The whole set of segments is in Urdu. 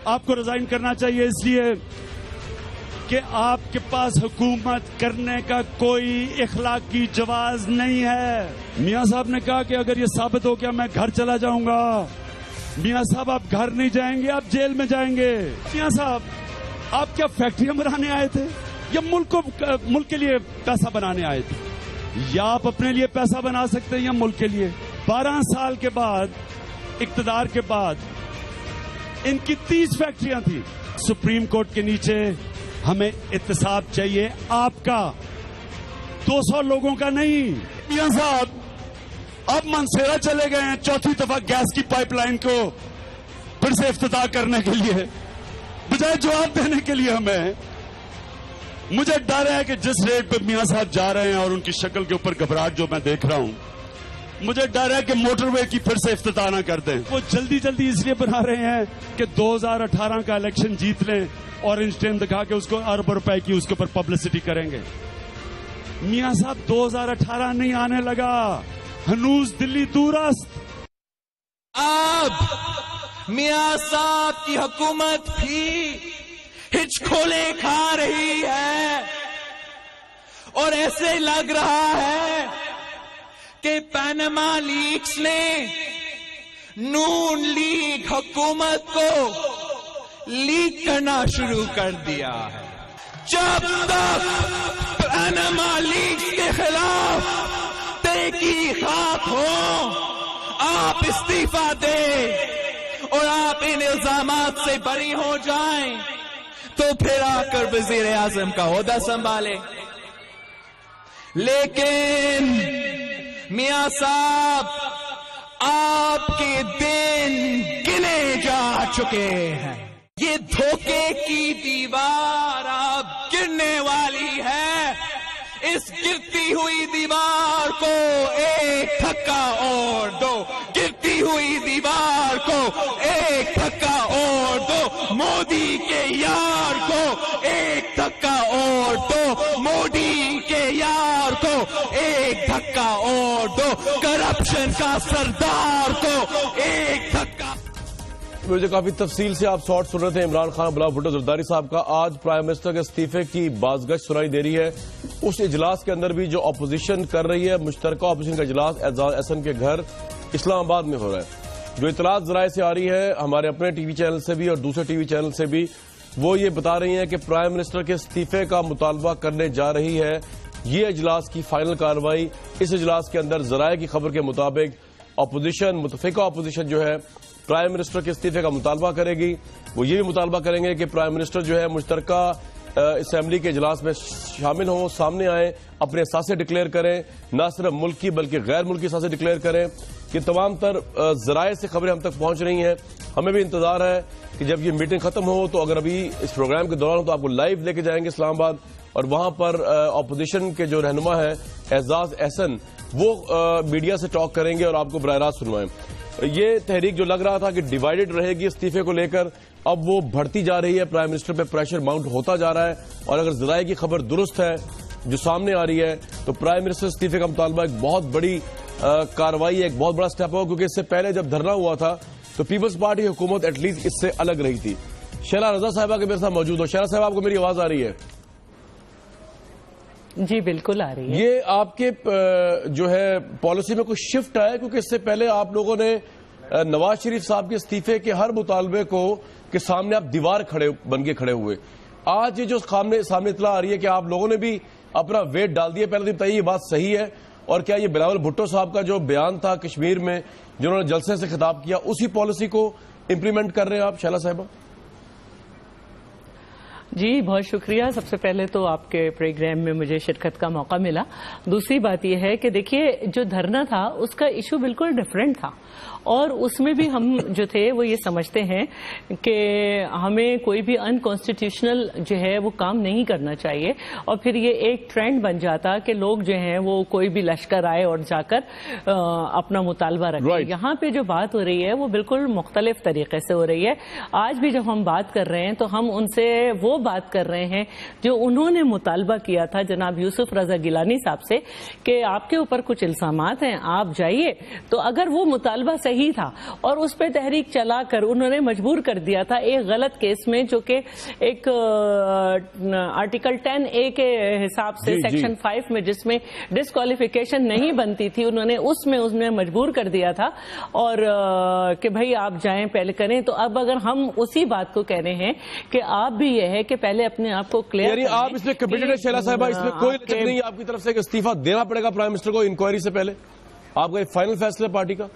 آپ کو ریزائن کرنا چاہیے اس لیے کہ آپ کے پاس حکومت کرنے کا کوئی اخلاقی جواز نہیں ہے. میاں صاحب نے کہا کہ اگر یہ ثابت ہو گیا میں گھر چلا جاؤں گا. میاں صاحب آپ گھر نہیں جائیں گے, آپ جیل میں جائیں گے. میاں صاحب آپ کیا فیکٹریاں بنانے آئے تھے یا ملک کے لیے پیسہ بنانے آئے تھے؟ یا آپ اپنے لیے پیسہ بنا سکتے ہیں یا ملک کے لیے؟ 12 سال کے بعد اقتدار کے بعد ان کی 30 فیکٹریاں تھیں. سپریم کورٹ کے نیچے ہمیں احتساب چاہیے آپ کا, 200 لوگوں کا نہیں. میاں صاحب اب منصیرہ چلے گئے ہیں چوتھی دفعہ گیس کی پائپ لائن کو پھر سے افتتاح کرنے کے لیے, بجائے جواب دینے کے لیے. ہمیں مجھے ڈر ہے کہ جس ریٹ پہ میاں صاحب جا رہے ہیں اور ان کی شکل کے اوپر گھبراہٹ جو میں دیکھ رہا ہوں, مجھے ڈر ہے کہ موٹر وے کی پھر سے افتتاح نہ کر دیں. وہ جلدی جلدی اس لیے بنا رہے ہیں کہ 2018 کا الیکشن جیت لیں اور انسٹین دکھا کے اس کو ارب روپے کی اس کے اوپر پبلسٹی کریں گے. میاں صاحب 2018 نہیں آنے لگا, ہنوز دلی دور است. اب میاں صاحب کی حکومت بھی ہچکولے کھا رہی ہے اور ایسے لگ رہا ہے کہ پاناما لیکس نے نون لیگ حکومت کو لیک کرنا شروع کر دیا ہے. جب تک پاناما لیکس کے خلاف تحقیقات ہوں آپ استعفا دیں اور آپ ان الزامات سے بری ہو جائیں تو پھر آ کر وزیر اعظم کا عہدہ سنبھالے. لیکن میاں صاحب آپ کے دن گنے جا چکے ہیں. یہ دھوکے کی دیوار اب گرنے والی ہے. اس گرتی ہوئی دیوار کو ایک دھکا اور دو, گرتی ہوئی دیوار کو ایک دھکا اور دو, مودی کے یار کو ایک دھکا اور دو, مودی کے یار کو ایک دھکا اور دو, کرپشن کا سردار کو ایک دھکا. مجھے کافی تفصیل سے آپ شارٹ سن رہے تھے عمران خان بلاول بھٹو زرداری صاحب کا. آج پرائم منسٹر کے استعفے کی بازگشت سنائی دے رہی ہے. اس اجلاس کے اندر بھی جو اپوزیشن کر رہی ہے, مشترکہ اپوزیشن کا اجلاس اعزاز احسن کے گھر اسلام آباد میں ہو رہا ہے. جو اطلاعات ذرائع سے آ رہی ہے, ہمارے اپنے ٹی وی چینل سے بھی اور دوسرے ٹی وی چینل سے بھی, وہ یہ بتا رہی ہیں کہ پرائم منسٹر کے استعفے کا مطالبہ کرنے جا رہی ہے. یہ اجلاس کی فائنل کارروائی, اس اجلاس کے اندر ذرائع کی خبر کے مطابق اپوزیشن, متفقہ اپوزیشن جو ہے پرائم منسٹر کے استعفے کا مطالبہ کرے گی. وہ یہ بھی مطالبہ کریں گے کہ پرائم منسٹر جو ہے مشترکہ اسمبلی کے اجلاس میں شامل ہوں, سامنے آئیں, اپنے اثاثے ڈکلیئر کریں, نہ صرف ملکی بلکہ غیر ملکی اثاثے ڈکلیئر کریں. کہ تمام تر ذرائع سے خبریں ہم تک پہنچ رہی ہیں. ہمیں بھی انتظار ہے کہ جب یہ میٹنگ ختم ہو تو اگر ابھی اس پروگرام کے دوران ہو تو آپ کو لائیو لے کے جائیں گے اسلام آباد, اور وہاں پر اپوزیشن کے جو رہنما ہے اعزاز احسن, وہ میڈیا سے ٹاک کریں گے اور آپ کو براہ راست سنوائیں. یہ تحریک جو لگ رہا تھا کہ ڈیوائیڈڈ رہے گی استعفے کو لے کر, اب وہ بڑھتی جا رہی ہے. پرائم منسٹر پہ پریشر ماؤنٹ ہوتا جا رہا ہے, اور اگر ذرائع کی خبر درست ہے جو سامنے آ رہی ہے تو پرائم منسٹر استعفے کا مطالبہ ایک بہت بڑی کارروائی ہے, ایک بہت بڑا سٹیپ ہوگا. کیونکہ اس سے پہلے جب دھرنا ہوا تھا تو پیپلز پارٹی حکومت ایٹ لیسٹ اس سے الگ رہی تھی. شیلا رضا صاحبہ کے میرے ساتھ موجود ہو. شیلا صاحب, آپ کو میری آواز آ رہی ہے؟ جی بالکل آ رہی ہے. یہ آپ کے جو ہے پالیسی میں کوئی شفٹ آیا؟ کیونکہ اس سے پہلے آپ لوگوں نے نواز شریف صاحب کے استعفے کے ہر مطالبے کو کے سامنے آپ دیوار بن کے کھڑے ہوئے. آج یہ جو سامنے اطلاع آ رہی ہے کہ آپ لوگوں نے بھی اپنا ویٹ ڈال دیا, پہلے بتائیے یہ بات صحیح ہے؟ اور کیا یہ بلاول بھٹو صاحب کا جو بیان تھا کشمیر میں جنہوں نے جلسے سے خطاب کیا, اسی پالیسی کو امپلیمنٹ کر رہے ہیں آپ شیلا صاحبہ؟ جی بہت شکریہ. سب سے پہلے تو آپ کے پروگرام میں مجھے شرکت کا موقع ملا. دوسری بات یہ ہے کہ دیکھیے جو دھرنا تھا اس کا ایشو بالکل ڈیفرنٹ تھا, اور اس میں بھی ہم جو تھے وہ یہ سمجھتے ہیں کہ ہمیں کوئی بھی انکانسٹیٹیوشنل جو ہے وہ کام نہیں کرنا چاہیے, اور پھر یہ ایک ٹرینڈ بن جاتا کہ لوگ جو ہیں وہ کوئی بھی لشکر آئے اور جا کر اپنا مطالبہ رکھے. یہاں پہ جو بات ہو رہی ہے وہ بالکل مختلف طریقے سے ہو رہی ہے. آج بھی جب ہم بات کر رہے ہیں تو ہم ان سے وہ بات کر رہے ہیں جو انہوں نے مطالبہ کیا تھا جناب یوسف رضا گیلانی صاحب سے کہ آپ کے اوپر کچھ الزامات ہیں آپ جائیے، تو اگر وہ مطالبہ صحیح تھا اور اس پہ تحریک چلا کر انہوں نے مجبور کر دیا تھا ایک غلط کیس میں جو کہ ایک آرٹیکل 10A کے حساب سے سیکشن 5 میں جس میں ڈسکوالیفیکیشن نہیں بنتی تھی، انہوں نے اس میں مجبور کر دیا تھا اور کہ بھائی آپ جائیں پہلے کریں. تو اب اگر ہم اسی بات کو کہہ رہے ہیں کہ آپ بھی یہ ہے کہ پہلے اپنے آپ کو کلیئر یعنی آپ اس میں کمیٹڈ ہے شیلا صاحبہ، اس میں کوئی لچک نہیں ہے آپ کی طرف سے کہ استعفیٰ دینا پڑے گا پرائم منسٹر کو انکوائری سے پہلے؟ آپ کا ایک فائنل فیصلہ پارٹی کا؟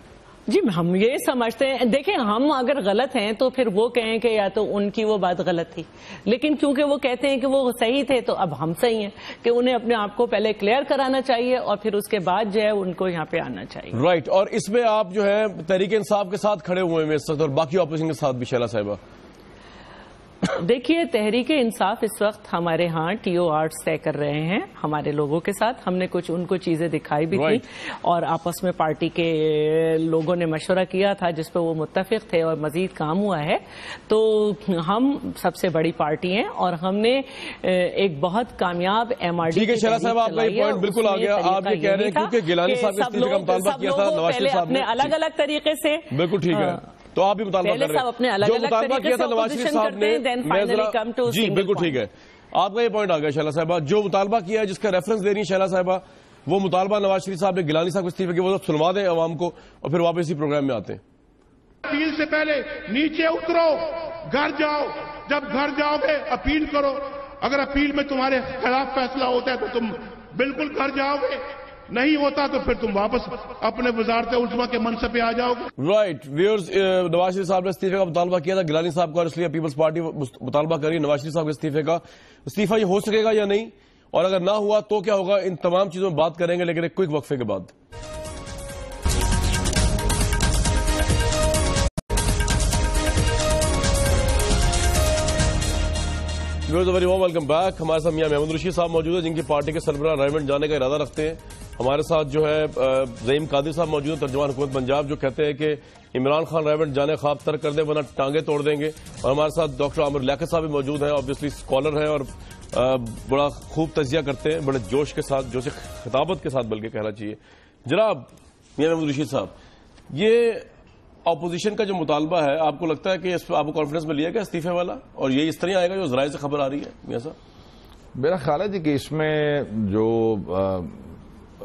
جی ہم یہ سمجھتے ہیں، دیکھیں ہم اگر غلط ہیں تو پھر وہ کہیں کہ یا تو ان کی وہ بات غلط تھی، لیکن کیونکہ وہ کہتے ہیں کہ وہ صحیح تھے تو اب ہم صحیح ہیں کہ انہیں اپنے آپ کو پہلے کلیئر کرانا چاہیے اور پھر اس کے بعد جو ہے ان کو یہاں پہ آنا چاہیے. رائٹ. اور اس میں آپ جو ہے تحریک انصاف کے ساتھ کھڑے ہوئے ہیں اس وقت اور باقی اپوزیشن کے ساتھ بھی شیلا صاحبہ؟ دیکھیے تحریک انصاف اس وقت ہمارے ہاں ٹی او آرٹس طے کر رہے ہیں ہمارے لوگوں کے ساتھ. ہم نے کچھ ان کو چیزیں دکھائی بھی تھی اور آپس میں پارٹی کے لوگوں نے مشورہ کیا تھا جس پہ وہ متفق تھے اور مزید کام ہوا ہے. تو ہم سب سے بڑی پارٹی ہیں اور ہم نے ایک بہت کامیاب MRD. ٹھیک ہے شیلا صاحب، آپ کا یہ پوائنٹ بالکل آ گیا. آپ یہ کہہ رہے ہیں کیونکہ گیلانی صاحب نے استعفے کا مطالبہ کیا تھا نواز شریف صاحب نے الگ الگ طریقے سے. بالکل ٹھیک ہے، تو آپ بھی مطالبہ کر رہے ہیں جو مطالبہ کیا تھا نواز شریف صاحب نے. جی بالکل ٹھیک ہے، آپ کا یہ پوائنٹ آ گیا شیلا صاحبہ. جو مطالبہ کیا ہے جس کا ریفرنس دے رہی ہے شیلا صاحبہ، وہ مطالبہ نواز شریف صاحب نے گیلانی صاحب کو استعفے کی وجہ سنوا دیں عوام کو اور پھر واپس اسی پروگرام میں آتے ہیں. اپیل سے پہلے نیچے اترو، گھر جاؤ، جب گھر جاؤ گے اپیل کرو. اگر اپیل میں تمہارے خلاف فیصلہ ہوتا ہے تو تم بالکل گھر جاؤ گے، نہیں ہوتا تو پھر تم واپس اپنے وزارت عظمیٰ کے منصب پہ آ جاؤ گے. رائٹ ویورز، نواز شریف صاحب نے استعفے کا مطالبہ کیا تھا گیلانی صاحب کا اور اس لیے پیپلز پارٹی مطالبہ کر رہی ہے نواز شریف صاحب کے استعفے کا. استعفیٰ یہ ہو سکے گا یا نہیں، اور اگر نہ ہوا تو کیا ہوگا، ان تمام چیزوں میں بات کریں گے لیکن ایک کوئک وقفے کے بعد. Very warm welcome back. ہمارے ساتھ میاں محمود رشید صاحب موجود ہیں جن کی پارٹی کے سربراہ ریمنڈ جانے کا ارادہ رکھتے ہیں. ہمارے ساتھ جو ہے زعیم قادری صاحب موجود ہیں ترجمان حکومت پنجاب، جو کہتے ہیں کہ عمران خان ریمنڈ جانے خواب ترک کر دیں ورنہ ٹانگیں توڑ دیں گے. اور ہمارے ساتھ ڈاکٹر عامر لیاقت صاحب بھی موجود ہیں، آبویسلی اسکالر ہیں اور بڑا خوب تجزیہ کرتے ہیں، بڑے جوش کے ساتھ، جوش خطابت کے ساتھ بلکہ کہنا چاہیے. جناب میاں محمود رشید صاحب، یہ اپوزیشن کا جو مطالبہ ہے آپ کو لگتا ہے کہ اس پہ آپ کو کانفیڈنس میں لیا گیا استعفے والا، اور یہ اس طرح آئے گا جو ذرائع سے خبر آ رہی ہے میاں صاحب؟ میرا خیال ہے جی کہ اس میں جو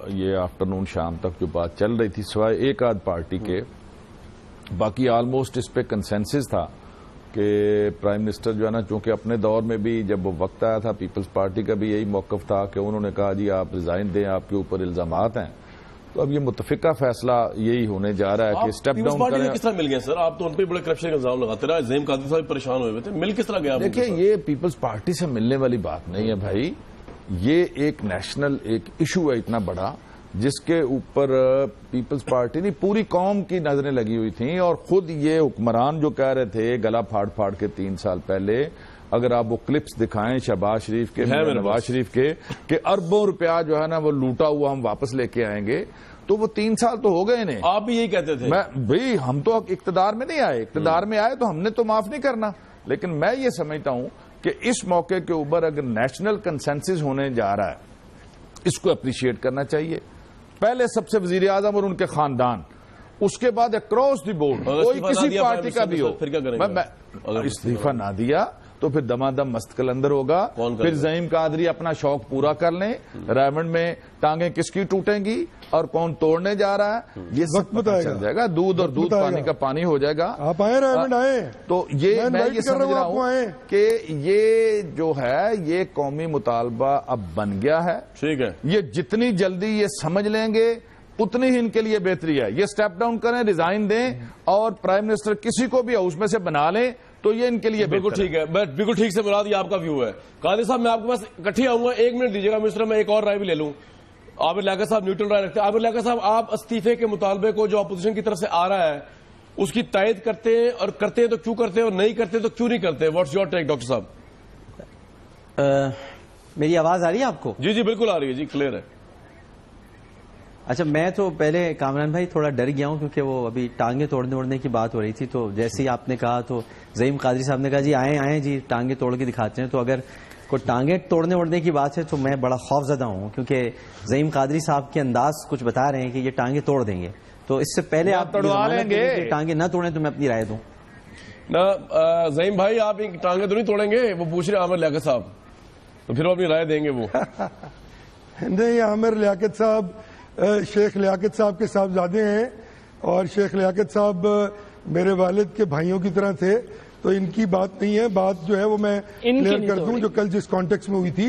یہ آفٹرنون شام تک جو بات چل رہی تھی سوائے ایک آدھ پارٹی کے، باقی آلموسٹ اس پہ کنسنسس تھا کہ پرائم منسٹر جو ہے نا، چونکہ اپنے دور میں بھی جب وہ وقت آیا تھا پیپلز پارٹی کا بھی یہی موقف تھا کہ انہوں نے کہا جی آپ ریزائن دیں، آپ کے اوپر الزامات ہیں. تو اب یہ متفقہ فیصلہ یہی ہونے جا رہا ہے کہ اسٹیپ ڈاؤن کریں. کس طرح مل گیا سر؟ آپ تو ان پہ بڑے کرپشن کا الزام لگاتے رہے، زعیم قادری صاحب پریشان ہوئے تھے، مل کس طرح گیا؟ دیکھیں یہ پیپلز پارٹی سے ملنے والی بات نہیں ہے بھائی، یہ ایک نیشنل ایک ایشو ہے اتنا بڑا جس کے اوپر پیپلز پارٹی نہیں پوری قوم کی نظریں لگی ہوئی تھیں. اور خود یہ حکمران جو کہہ رہے تھے گلا پھاڑ پھاڑ کے 3 سال پہلے، اگر آپ وہ کلپس دکھائیں شہباز شریف کے، نواز شریف کے، کہ اربوں روپیہ جو ہے نا وہ لوٹا ہوا ہم واپس لے کے آئیں گے، تو وہ 3 سال تو ہو گئے نہیں. آپ بھی یہی کہتے تھے. بھئی ہم تو اقتدار میں نہیں آئے، اقتدار میں آئے تو ہم نے تو معاف نہیں کرنا. لیکن میں یہ سمجھتا ہوں کہ اس موقع کے اوپر اگر نیشنل کنسنسس ہونے جا رہا ہے، اس کو اپریشیٹ کرنا چاہیے. پہلے سب سے وزیر اعظم اور ان کے خاندان، اس کے بعد اکراس دی بورڈ کوئی کسی پارٹی کا بھی ہو، استعفیٰ نہ دیا تو پھر دمادم مست کلندر ہوگا. پھر زعیم قادری اپنا شوق پورا کر لیں، ریمنڈ میں ٹانگیں کس کی ٹوٹیں گی اور کون توڑنے جا رہا ہے یہ سب پتہ چل جائے گا. دودھ اور دودھ پانی کا پانی ہو جائے گا. آپ آئے ریمنڈ آئے تو یہ میں یہ سمجھ رہا ہوں کہ یہ جو ہے یہ قومی مطالبہ اب بن گیا ہے. ٹھیک ہے، یہ جتنی جلدی یہ سمجھ لیں گے اتنی ہی ان کے لیے بہتری ہے. یہ سٹیپ ڈاؤن کریں، ریزائن دیں اور پرائم منسٹر کسی کو بھی ہاؤس میں سے بنا لیں تو یہ ان کے لیے بالکل ٹھیک ہے. بالکل ٹھیک سے مراد یہ آپ کا ویو ہے. قادری صاحب میں آپ کے پاس اکٹھی آؤں گا، 1 منٹ دیجیے گا منسٹر، میں ایک اور رائے بھی لے لوں. عامر لیاقت صاحب نیوٹرل رائے رکھتے ہیں. عامر لیاقت صاحب، آپ استعفے کے مطالبے کو جو اپوزیشن کی طرف سے آ رہا ہے اس کی تائید کرتے ہیں، اور کرتے ہیں تو کیوں کرتے ہیں، اور نہیں کرتے تو کیوں نہیں کرتے؟ واٹس یور ٹیک ڈاکٹر صاحب؟ میری آواز آ رہی ہے آپ کو؟ جی جی بالکل آ رہی ہے جی، کلیئر ہے. اچھا میں تو پہلے کامران بھائی تھوڑا ڈر گیا ہوں کیونکہ وہ ابھی ٹانگیں توڑنے کی بات ہو رہی تھی، تو جیسے ہی آپ نے کہا تو زعیم قادری صاحب نے کہا جی آئیں جی ٹانگیں توڑ کے دکھاتے ہیں، تو اگر کوئی ٹانگیں توڑنے کی بات ہے تو میں بڑا خوف زدہ ہوں کیونکہ زعیم قادری صاحب کے انداز کچھ بتا رہے ہیں کہ یہ ٹانگیں توڑ دیں گے، تو اس سے پہلے آپ توڑوا لیں گے، ٹانگیں نہ توڑیں تو میں اپنی رائے دوں. نہ زعیم بھائی آپ ٹانگیں تو نہیں توڑیں گے؟ وہ پوچھ رہے عامر لیاقت صاحب، تو پھر وہ اپنی رائے دیں گے. وہ نہیں، عامر لیاقت صاحب شیخ لیاقت صاحب کے صاحبزادے ہیں اور شیخ لیاقت صاحب میرے والد کے بھائیوں کی طرح تھے، تو ان کی بات نہیں ہے. بات جو ہے وہ میں کلیئر کر دوں، جو کل جس کانٹیکس میں ہوئی تھی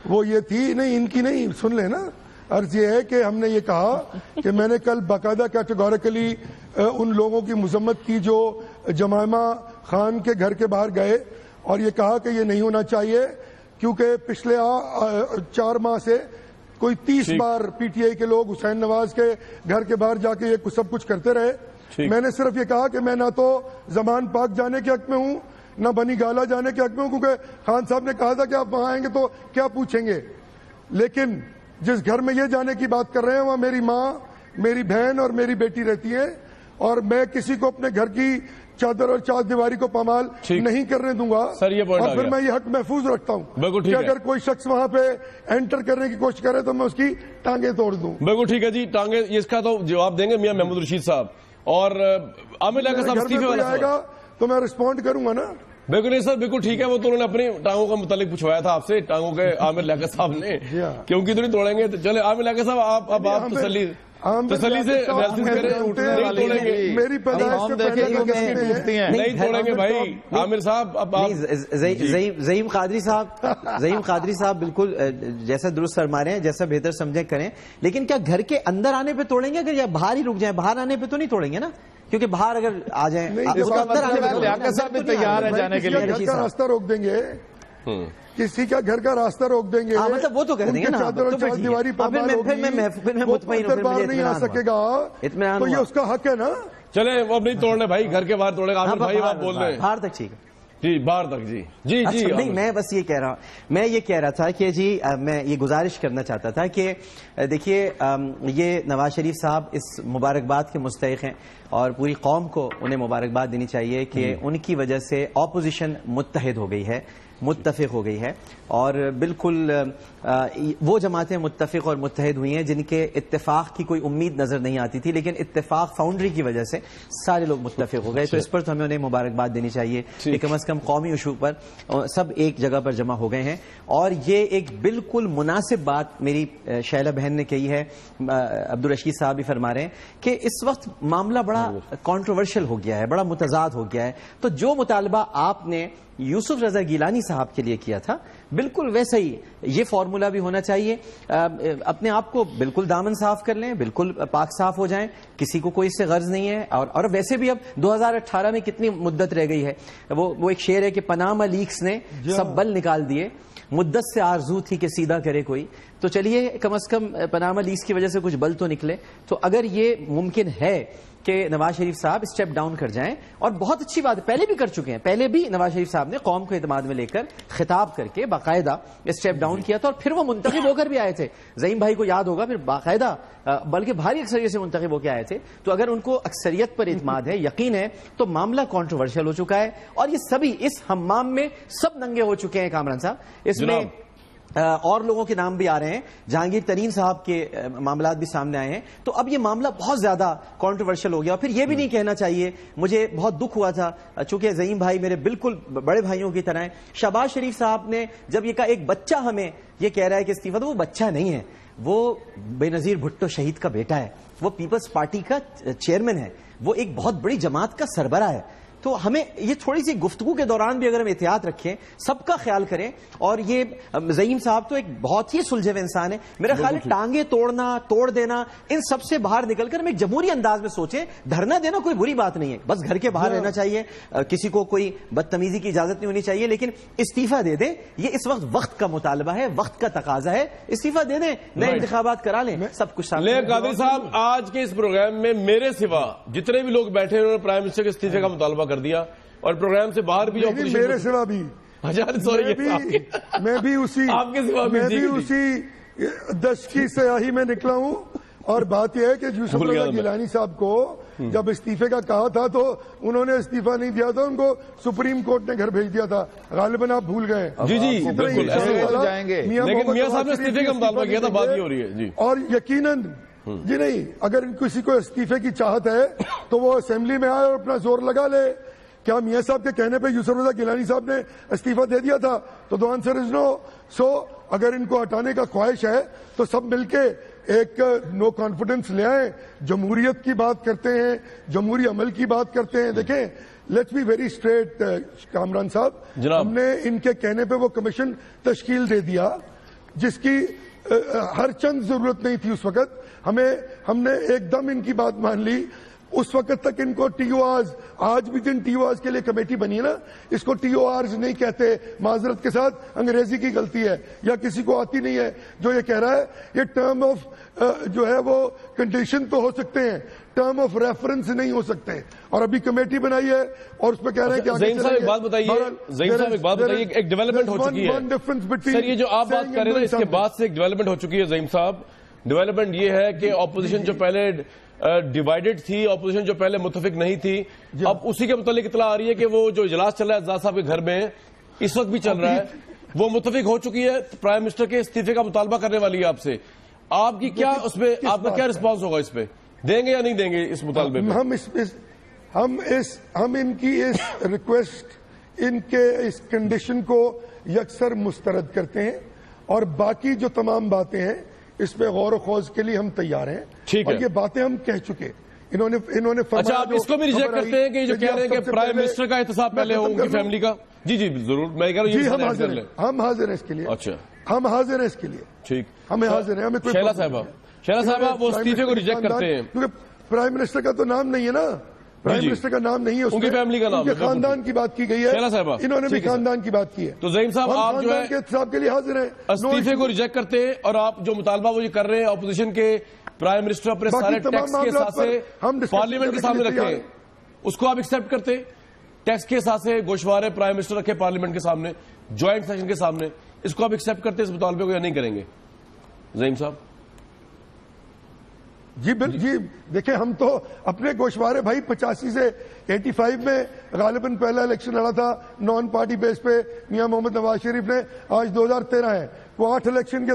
وہ یہ تھی، نہیں ان کی نہیں، سن لیں نا. عرض یہ ہے کہ ہم نے یہ کہا کہ میں نے کل باقاعدہ کیٹیگوریکلی ان لوگوں کی مذمت کی جو جمائمہ خان کے گھر کے باہر گئے اور یہ کہا کہ یہ نہیں ہونا چاہیے، کیونکہ پچھلے 4 ماہ سے کوئی 30 بار پی ٹی آئی کے لوگ حسین نواز کے گھر کے باہر جا کے یہ سب کچھ کرتے رہے. میں نے صرف یہ کہا کہ میں نہ تو زمان پاک جانے کے حق میں ہوں نہ بنی گالا جانے کے حق میں ہوں، کیونکہ خان صاحب نے کہا تھا کہ آپ وہاں آئیں گے تو کیا پوچھیں گے. لیکن جس گھر میں یہ جانے کی بات کر رہے ہیں وہاں میری ماں، میری بہن اور میری بیٹی رہتی ہیں، اور میں کسی کو اپنے گھر کی چادر اور چار دیواری کو پامال نہیں کرنے دوں گا. اور پھر میں یہ حق محفوظ رکھتا ہوں کہ اگر کوئی شخص وہاں پہ انٹر کرنے کی کوشش کرے تو میں اس کی ٹانگیں توڑ دوں. بالکل ٹھیک ہے جی. ٹانگیں اس کا تو جواب دیں گے میاں محمود رشید صاحب، اور عامر لیاقت صاحب استعفے والا آئے گا تو میں رسپونڈ کروں گا نا. بالکل نہیں سر، بالکل ٹھیک ہے. وہ تو انہوں نے اپنی ٹانگوں کا متعلق پوچھوایا تھا آپ سے، ٹانگوں کے عامر لیاقت صاحب نے کہ ان کی تو نہیں توڑیں گے. تو چلے عامر لیاقت صاحب آپ تسلی سے میری پیدائش سے پہلے نہیں توڑیں گے بھائی. عامر صاحب زعیم قادری صاحب بالکل جیسا درست فرما رہے ہیں، جیسا بہتر سمجھیں کریں، لیکن کیا گھر کے اندر آنے پہ توڑیں گے؟ اگر یا باہر ہی رک جائیں، باہر آنے پہ تو نہیں توڑیں گے نا، کیونکہ باہر اگر آ جائیں لیاقت صاحب بھی تیار ہے جانے کے لیے. گھر کا راستہ روک دیں گے، کسی کا گھر کا راستہ روک دیں گے، مطلب وہ تو کر دیں گے نا. چادر اور چار دیواری پامال ہوگی، دربار نہیں آ سکے گا، تو یہ اس کا حق ہے نا. چلے وہ اب نہیں توڑنے بھائی، گھر کے باہر توڑے گا. عامر بھائی آپ بول رہے ہیں باہر تک ٹھیک ہے جی، باہر تک جی جی جی. نہیں میں بس یہ کہہ رہا تھا کہ جی میں یہ گزارش کرنا چاہتا تھا کہ دیکھیے یہ نواز شریف صاحب اس مبارکباد کے مستحق ہیں اور پوری قوم کو انہیں مبارکباد دینی چاہیے کہ ان کی وجہ سے اپوزیشن متحد ہو گئی ہے، متفق ہو گئی ہے، اور بالکل وہ جماعتیں متفق اور متحد ہوئی ہیں جن کے اتفاق کی کوئی امید نظر نہیں آتی تھی، لیکن اتفاق فاؤنڈری کی وجہ سے سارے لوگ متفق ہو گئے. تو اس پر تو ہمیں انہیں مبارکباد دینی چاہیے کہ کم از کم قومی ایشو پر سب ایک جگہ پر جمع ہو گئے ہیں. اور یہ ایک بالکل مناسب بات میری شائلہ بہن نے کہی ہے، عبدالرشید صاحب بھی فرما رہے ہیں کہ اس وقت معاملہ بڑا کنٹروورشل ہو گیا ہے، بڑا متضاد ہو گیا ہے. تو جو مطالبہ آپ نے یوسف رضا گیلانی صاحب کے لیے کیا تھا، بالکل ویسا ہی یہ فارمولا بھی ہونا چاہیے. اپنے آپ کو بالکل دامن صاف کر لیں، بالکل پاک صاف ہو جائیں، کسی کو کوئی اس سے غرض نہیں ہے. اور ویسے بھی اب 2018 میں کتنی مدت رہ گئی ہے. وہ ایک شعر ہے کہ پاناما لیکس نے سب بل نکال دیے، مدت سے آرزو تھی کہ سیدھا کرے کوئی. تو چلیے کم از کم پاناما لیکس کی وجہ سے کچھ بل تو نکلے. تو اگر یہ ممکن ہے کہ نواز شریف صاحب اسٹیپ ڈاؤن کر جائیں، اور بہت اچھی بات ہے، پہلے بھی کر چکے ہیں، پہلے بھی نواز شریف صاحب نے قوم کو اعتماد میں لے کر خطاب کر کے باقاعدہ اسٹیپ ڈاؤن کیا تھا، اور پھر وہ منتخب ہو کر بھی آئے تھے. زعیم بھائی کو یاد ہوگا، پھر باقاعدہ بلکہ بھاری اکثریت سے منتخب ہو کے آئے تھے. تو اگر ان کو اکثریت پر اعتماد ہے، یقین ہے، تو معاملہ کنٹروورشل ہو چکا ہے. اور یہ سبھی اس حمام میں سب ننگے ہو چکے ہیں کامران صاحب. اس میں اور لوگوں کے نام بھی آ رہے ہیں، جہانگیر ترین صاحب کے معاملات بھی سامنے آئے ہیں. تو اب یہ معاملہ بہت زیادہ کنٹروورشل ہو گیا. پھر یہ بھی نہیں کہنا چاہیے، مجھے بہت دکھ ہوا تھا چونکہ زعیم بھائی میرے بالکل بڑے بھائیوں کی طرح ہیں. شہباز شریف صاحب نے جب یہ کہا ایک بچہ ہمیں یہ کہہ رہا ہے کہ استعفیٰ، تو وہ بچہ نہیں ہے، وہ بے نظیر بھٹو شہید کا بیٹا ہے، وہ پیپلز پارٹی کا چیئرمین ہے، وہ ایک بہت بڑی جماعت کا سربراہ ہے. تو ہمیں یہ تھوڑی سی گفتگو کے دوران بھی اگر ہم احتیاط رکھیں، سب کا خیال کریں. اور یہ زعیم صاحب تو ایک بہت ہی سلجھے ہوئے انسان ہے. میرا خیال ہے ٹانگیں توڑ دینا ان سب سے باہر نکل کر ہم ایک جمہوری انداز میں سوچیں. دھرنا دینا کوئی بری بات نہیں ہے، بس گھر کے باہر رہنا چاہیے، کسی کو کوئی بدتمیزی کی اجازت نہیں ہونی چاہیے. لیکن استعفیٰ دے دیں، یہ اس وقت کا مطالبہ ہے، وقت کا تقاضا ہے. استعفیٰ دے دیں، نئے انتخابات کرا لیں، سب کچھ سامنے. قادری صاحب آج کے اس پروگرام میں میرے سوا جتنے بھی لوگ بیٹھے انہوں نے پرائم منسٹر کے استعفے کا مطالبہ کر دیا، اور پروگرام سے باہر بھی میرے سوا بھی میں بھی اسی دش کی سیاہی میں نکلا ہوں. اور بات یہ ہے کہ یوسف رضا گیلانی صاحب کو جب استعفے کا کہا تھا تو انہوں نے استعفیٰ نہیں دیا تھا، ان کو سپریم کورٹ نے گھر بھیج دیا تھا، غالباً آپ بھول گئے۔ جی بالکل جائیں گے، لیکن میاں صاحب نے استعفے کا مطالبہ کیا تھا، بات یہ ہو رہی ہے جی۔ اور یقیناً جی نہیں، اگر کسی کو استعفے کی چاہت ہے تو وہ اسمبلی میں آئے اور اپنا زور لگا لے۔ کیا میاں صاحب کے کہنے پہ یوسف رضا گیلانی صاحب نے استعفیٰ دے دیا تھا؟ تو دو آنسر از نو۔ سو اگر ان کو ہٹانے کا خواہش ہے تو سب مل کے ایک نو کانفیڈنس لے آئیں، جمہوریت کی بات کرتے ہیں، جمہوری عمل کی بات کرتے ہیں۔ دیکھیں let's be very straight Kamran صاحب، ہم نے ان کے کہنے پہ وہ کمیشن تشکیل دے دیا جس کی ہر چند ضرورت نہیں تھی اس وقت، ہم نے ایک دم ان کی بات مان لی۔ اس وقت تک ان کو ٹی او آرز، آج بھی جن ٹی او آرز کے لیے کمیٹی بنی ہے نا، اس کو ٹی او آرز نہیں کہتے، معذرت کے ساتھ انگریزی کی غلطی ہے یا کسی کو آتی نہیں ہے جو یہ کہہ رہا ہے۔ یہ ٹرم آف جو ہے وہ کنڈیشن تو ہو سکتے ہیں، ٹرم آف ریفرنس نہیں ہو سکتے، اور ابھی کمیٹی بنائی ہے اور اس پہ کہہ رہے ہیں کہ زعیم صاحب ایک بات بتائیے، ایک ڈیولپمنٹ ہو چکی ہے سر، یہ جو آپ بات کر رہے ہیں اس کے بعد سے ایک ڈیولپمنٹ ہو چکی ہے زعیم صاحب۔ ڈیولپمنٹ یہ ہے کہ اپوزیشن جو پہلے ڈیوائیڈڈ تھی، اپوزیشن جو پہلے متفق نہیں تھی، اب اسی کے متعلق اطلاع آ رہی ہے کہ وہ جو اجلاس چل رہا ہے اعزاز صاحب کے گھر میں اس وقت بھی چل رہا ہے، وہ متفق ہو چکی ہے، پرائم منسٹر کے استعفے کا مطالبہ کرنے والی ہے آپ سے۔ آپ کی کیا اس پہ، آپ کا کیا رسپانس ہوگا اس پہ؟ دیں گے یا نہیں دیں گے اس مطالبے پہ؟ ہم ان کی اس ریکویسٹ، ان کے اس کنڈیشن کو یکسر مسترد کرتے ہیں، اور باقی جو تمام باتیں ہیں اس پہ غور و خوض کے لیے ہم تیار ہیں، اور یہ باتیں ہم کہہ چکے۔ انہوں نے اچھا آپ اس کو بھی ریجیکٹ کرتے ہیں کہ جو کہہ رہے ہیں کہ پرائم منسٹر کا احتساب پہلے ہو ان کی فیملی کا؟ جی ضرور، میں کہہ رہا ہوں یہ ہم حاضر ہیں اس کے لیے۔ اچھا ہم حاضر ہیں اس کے لیے، ٹھیک، ہمیں حاضر ہیں، ہمیں کوئی شیلا صاحبہ وہ استعفے کو ریجیکٹ کرتے ہیں کیونکہ پرائم منسٹر کا تو نام نہیں ہے نا، پرائم منسٹر کا نام نہیں ہے، ان کی فیملی کا نام ہے، خاندان کی بات کی گئی ہے، انہوں نے بھی خاندان کی بات کی ہے۔ تو زعیم صاحب آپ جو ہے کے احتساب کے لیے حاضر ہیں، استعفے کو ریجیکٹ کرتے ہیں، اور آپ جو مطالبہ وہ یہ کر رہے ہیں اپوزیشن کے، پرائم منسٹر اپنے سارے ٹیکس کے ساتھ سے پارلیمنٹ کے سامنے رکھے، اس کو آپ ایکسپٹ کرتے؟ ٹیکس کے ساتھ سے گوشوارے پرائم منسٹر رکھے پارلیمنٹ کے سامنے، جوائنٹ سیشن کے سامنے، اس کو آپ ایکسپٹ کرتے اس مطالبے کو یا نہیں کریں گے زعیم صاحب؟ جی دیکھیں ہم تو اپنے گوشوارے بھائی 85 سے 85 میں غالباً پہلا الیکشن لڑا تھا نان پارٹی بیس پہ میاں محمد نواز شریف نے، آج 2013 ہے، وہ 8 الیکشن کے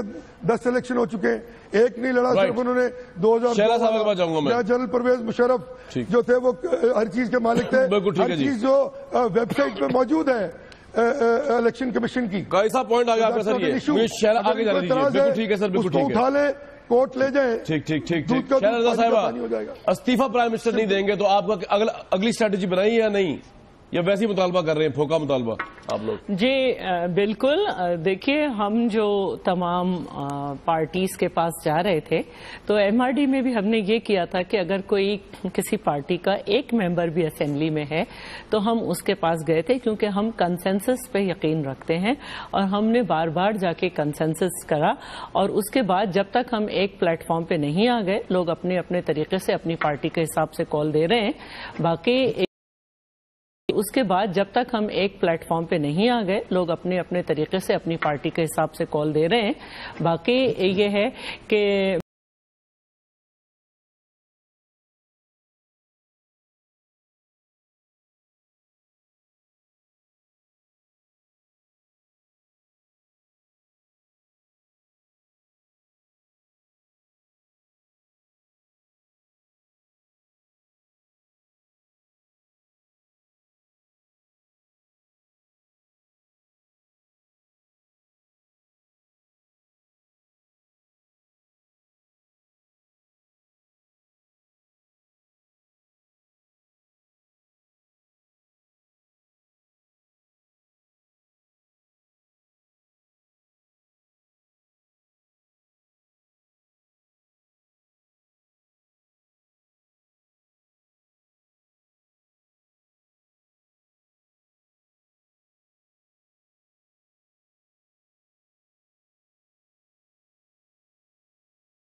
10 الیکشن ہو چکے ہیں، ایک نہیں لڑا صرف انہوں نے 2002 جنرل پرویز مشرف جو تھے وہ ہر چیز کے مالک تھے، ہر چیز جو ویب سائٹ پہ موجود ہے الیکشن کمیشن کی۔ پوائنٹ آگے آپ کا سر، یہ آگے جانے دیجیے، بالکل ٹھیک ہے سر، بالکل ٹھیک ہے، اٹھا لے کورٹ لے جائیں، ٹھیک شیلا رضا صاحبہ استعفیٰ پرائم منسٹر نہیں دیں گے تو آپ کا اگلی اسٹریٹجی بنائی یا نہیں، یا ویسے ہی مطالبہ کر رہے ہیں، پھوکا مطالبہ آپ لوگ؟ جی بالکل، دیکھیے ہم جو تمام پارٹیز کے پاس جا رہے تھے تو ایم آر ڈی میں بھی ہم نے یہ کیا تھا کہ اگر کوئی کسی پارٹی کا ایک ممبر بھی اسمبلی میں ہے تو ہم اس کے پاس گئے تھے، کیونکہ ہم کنسنسس پہ یقین رکھتے ہیں، اور ہم نے بار بار جا کے کنسنسس کرا، اور اس کے بعد جب تک ہم ایک پلیٹ فارم پہ نہیں آ گئے، لوگ اپنے اپنے طریقے سے اپنی پارٹی کے حساب سے کال دے رہے ہیں، باقی اس کے بعد جب تک ہم ایک پلیٹ فارم پہ نہیں آ گئے، لوگ اپنے اپنے طریقے سے اپنی پارٹی کے حساب سے کال دے رہے ہیں، باقی یہ ہے کہ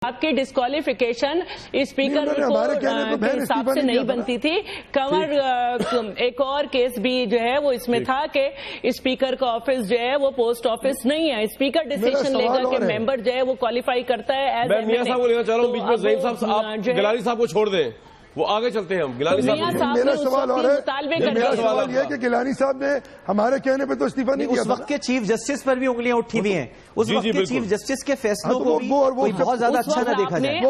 آپ کی ڈسکوالیفیکیشن اسپیکر کے حساب سے نہیں بنتی تھی. کنور ایک اور کیس بھی جو ہے وہ اس میں تھا کہ اسپیکر کا آفس جو ہے وہ پوسٹ آفس نہیں ہے. اسپیکر ڈیسیشن لے گا کہ ممبر جو ہے وہ کوالیفائی کرتا ہے. میں میاں صاحب کو لینا چاہ رہا ہوں بیچ میں. زہیر صاحب آپ گیلانی صاحب کو چھوڑ دیں, وہ آگے چلتے ہیں. ہم گیلانی صاحب, میرا سوال اور ہے, میرا سوال یہ کہ گیلانی صاحب نے ہمارے کہنے پہ تو استعفیٰ نہیں کیا. اس وقت کے چیف جسٹس پر بھی انگلیاں اٹھی ہوئی ہیں. اس وقت کے چیف جسٹس کے فیصلوں کو بھی بہت زیادہ اچھا نہ دیکھا جائے.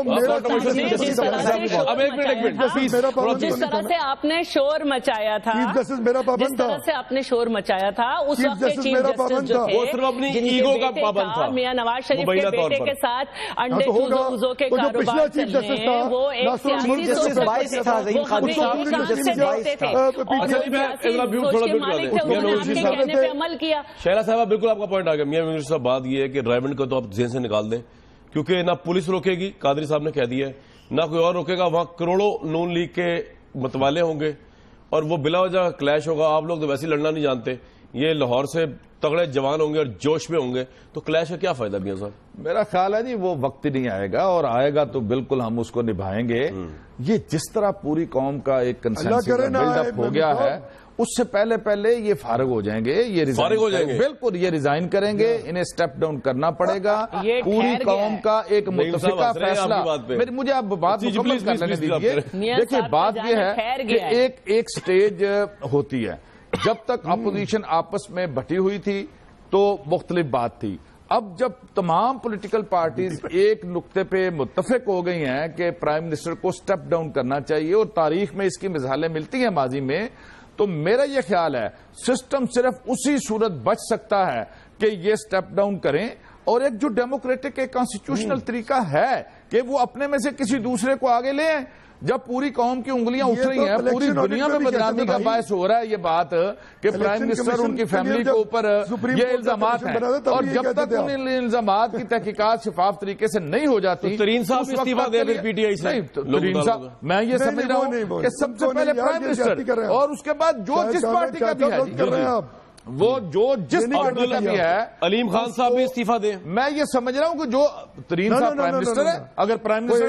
جس طرح سے آپ نے شور مچایا تھا, جس طرح سے آپ نے شور مچایا تھا, اس وقت کے چیف جسٹس جو تھے میاں نواز شریف کے بیٹے کے ساتھ انڈے چوزوں کے کاروبار چل رہے ہیں, وہ ایک سیاسی سوچ عمل کیا. شہلا صاحبہ بالکل آپ کا پوائنٹ آ گیا. میاں یونیورسٹی صاحب بات یہ ہے کہ ڈرائیونڈ کو تو آپ ذہن سے نکال دیں, کیونکہ نہ پولیس روکے گی, قادری صاحب نے کہہ دیا ہے, نہ کوئی اور روکے گا. وہاں کروڑوں نون لیگ کے متوالے ہوں گے اور وہ بلا وجہ کلیش ہوگا. آپ لوگ تو ویسے لڑنا نہیں جانتے, یہ لاہور سے تگڑے جوان ہوں گے اور جوش میں ہوں گے, تو کلیش کا کیا فائدہ میاں صاحب؟ میرا خیال ہے جی وہ وقت نہیں آئے گا, اور آئے گا تو بالکل ہم اس کو نبھائیں گے. یہ جس طرح پوری قوم کا ایک کنسنسس بلڈ اپ ہو گیا ہے, اس سے پہلے یہ فارغ ہو جائیں گے, یہ فارغ ہو جائیں گے, بالکل یہ ریزائن کریں گے. انہیں سٹیپ ڈاؤن کرنا پڑے گا. پوری قوم کا ایک متفقہ فیصلہ. مجھے آپ بات مکمل کرنے دیجیے. دیکھیے بات یہ ہے کہ ایک سٹیج ہوتی ہے, جب تک اپوزیشن آپس میں بٹی ہوئی تھی تو مختلف بات تھی. اب جب تمام پولیٹیکل پارٹیز ایک نقطے پہ متفق ہو گئی ہیں کہ پرائم منسٹر کو سٹیپ ڈاؤن کرنا چاہیے, اور تاریخ میں اس کی مثالیں ملتی ہیں ماضی میں, تو میرا یہ خیال ہے سسٹم صرف اسی صورت بچ سکتا ہے کہ یہ سٹیپ ڈاؤن کریں. اور ایک جو ڈیموکریٹک ایک کانسٹیٹیوشنل طریقہ ہے کہ وہ اپنے میں سے کسی دوسرے کو آگے لیں. جب پوری قوم کی انگلیاں اٹھ رہی ہیں, پوری دنیا میں بدنامی کا باعث ہو رہا ہے یہ بات کہ پرائم منسٹر ان کی فیملی کے اوپر یہ الزامات ہیں, اور جب تک ان الزامات کی تحقیقات شفاف طریقے سے نہیں ہو جاتی, ترین صاحب استعفیٰ دے پھر پی ٹی آئی سے. ترین صاحب میں یہ سمجھ رہا ہوں کہ سب سے پہلے پرائم منسٹر, اور اس کے بعد جو جس پارٹی کا بھی ہے, وہ جو جس پارٹی کا بھی ہے, علیم خان صاحب بھی استعفیٰ دیں. میں یہ سمجھ رہا ہوں کہ جو ترین صاحب پرائم منسٹر ہے, اگر پرائم منسٹر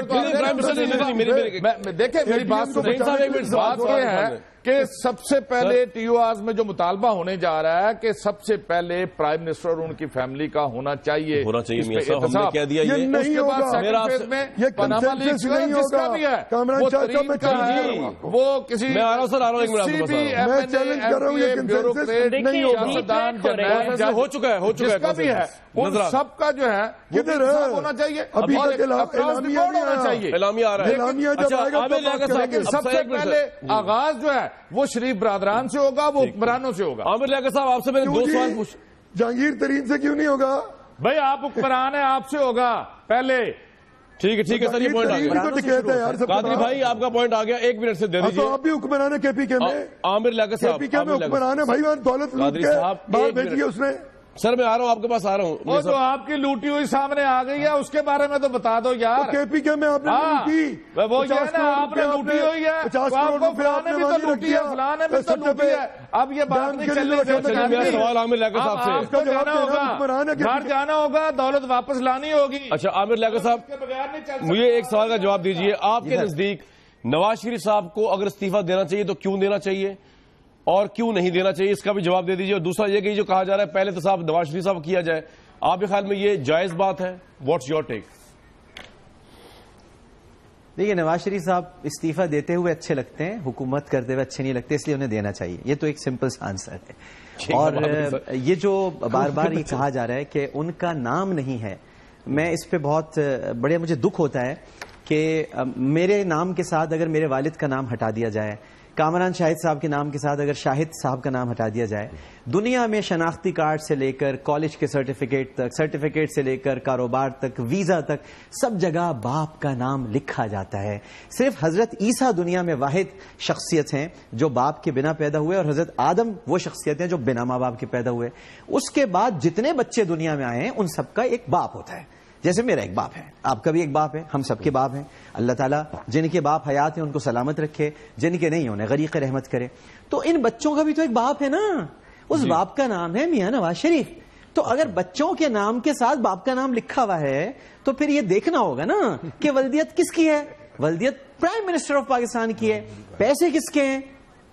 دیکھیں میری بات یہ ہے کہ سب سے پہلے ٹی او آرز میں جو مطالبہ ہونے جا رہا ہے کہ سب سے پہلے پرائم منسٹر اور ان کی فیملی کا ہونا چاہیے. ہم نے کہہ دیا یہ نہیں ہوگا. پاناما لیکس میں جس کا بھی ہے وہ ترین کا ہے, وہ کسی ہو چکا ہے جس کا بھی ہے, ان سب کا جو ہے ہونا چاہیے. ابھی ہونا چاہیے. اعلامیہ آ رہا ہے, لیکن سب سے پہلے آغاز جو ہے وہ شریف برادران سے ہوگا, وہ حکمرانوں سے ہوگا. عامر لیاقت صاحب آپ سے میں نے 2 سوال پوچھ. جہانگیر ترین سے کیوں نہیں ہوگا بھائی؟ آپ حکمران ہیں, آپ سے ہوگا پہلے. ٹھیک ہے سر, یہ پوائنٹ آ گیا. قادری بھائی آپ کا پوائنٹ آ گیا, 1 منٹ سے دے دیجیے. آپ بھی حکمران ہے کے پی کے میں. عامر لیاقت صاحب کے پی کے میں حکمران ہے بھائی, دولت لوٹ کے باہر بھیجی ہے اس نے. سر میں آ رہا ہوں, آپ کے پاس آ رہا ہوں. وہ جو آپ کی لوٹی ہوئی سامنے آ گئی ہے, اس کے بارے میں تو بتا دو یار. کے پی کے میں آپ نے لوٹی, وہ جو ہے نا آپ نے لوٹی ہوئی ہے, 50 کروڑ فلانے بھی تو لوٹی ہے, فلانے بھی تو لوٹی ہے. اب یہ بات نہیں چلے. سوال عامر لیاقت صاحب سے, آپ کو جانا ہوگا, گھر جانا ہوگا, دولت واپس لانی ہوگی. اچھا عامر لیاقت صاحب, مجھے ایک سوال کا جواب دیجیے. آپ کے نزدیک نواز شریف صاحب کو اگر استعفیٰ دینا چاہیے تو کیوں دینا چاہیے اور کیوں نہیں دینا چاہیے, اس کا بھی جواب دے دیجیے. اور دوسرا یہ کہ جو کہا جا رہا ہے پہلے تو صاحب نواز شریف صاحب کیا جائے, آپ کے خیال میں یہ جائز بات ہے؟ What's your take? دیکھیے نواز شریف صاحب استعفیٰ دیتے ہوئے اچھے لگتے ہیں, حکومت کرتے ہوئے اچھے نہیں لگتے, اس لیے انہیں دینا چاہیے. یہ تو ایک سمپل آنسر ہے. اور یہ جو بار بار یہ کہا جا رہا ہے کہ ان کا نام نہیں ہے, میں اس پہ بہت بڑے مجھے دکھ ہوتا ہے کہ میرے نام کے ساتھ اگر میرے والد کا نام ہٹا دیا جائے, کامران شاہد صاحب کے نام کے ساتھ اگر شاہد صاحب کا نام ہٹا دیا جائے, دنیا میں شناختی کارڈ سے لے کر کالج کے سرٹیفکیٹ تک, سرٹیفکیٹ سے لے کر کاروبار تک, ویزا تک, سب جگہ باپ کا نام لکھا جاتا ہے. صرف حضرت عیسیٰ دنیا میں واحد شخصیت ہیں جو باپ کے بنا پیدا ہوئے, اور حضرت آدم وہ شخصیت ہیں جو بنا ماں باپ کے پیدا ہوئے. اس کے بعد جتنے بچے دنیا میں آئے ہیں ان سب کا ایک باپ ہوتا ہے. جیسے میرا ایک باپ ہے, آپ کا بھی ایک باپ ہے, ہم سب کے باپ ہیں. اللہ تعالیٰ جن کے باپ حیات ہیں ان کو سلامت رکھے, جن کے نہیں انہیں غریق رحمت کرے. تو ان بچوں کا بھی تو ایک باپ ہے نا, اس باپ کا نام ہے میاں نواز شریف. تو اگر بچوں کے نام کے ساتھ باپ کا نام لکھا ہوا ہے تو پھر یہ دیکھنا ہوگا نا کہ ولدیت کس کی ہے. ولدیت پرائم منسٹر آف پاکستان کی ہے. پیسے کس کے ہیں؟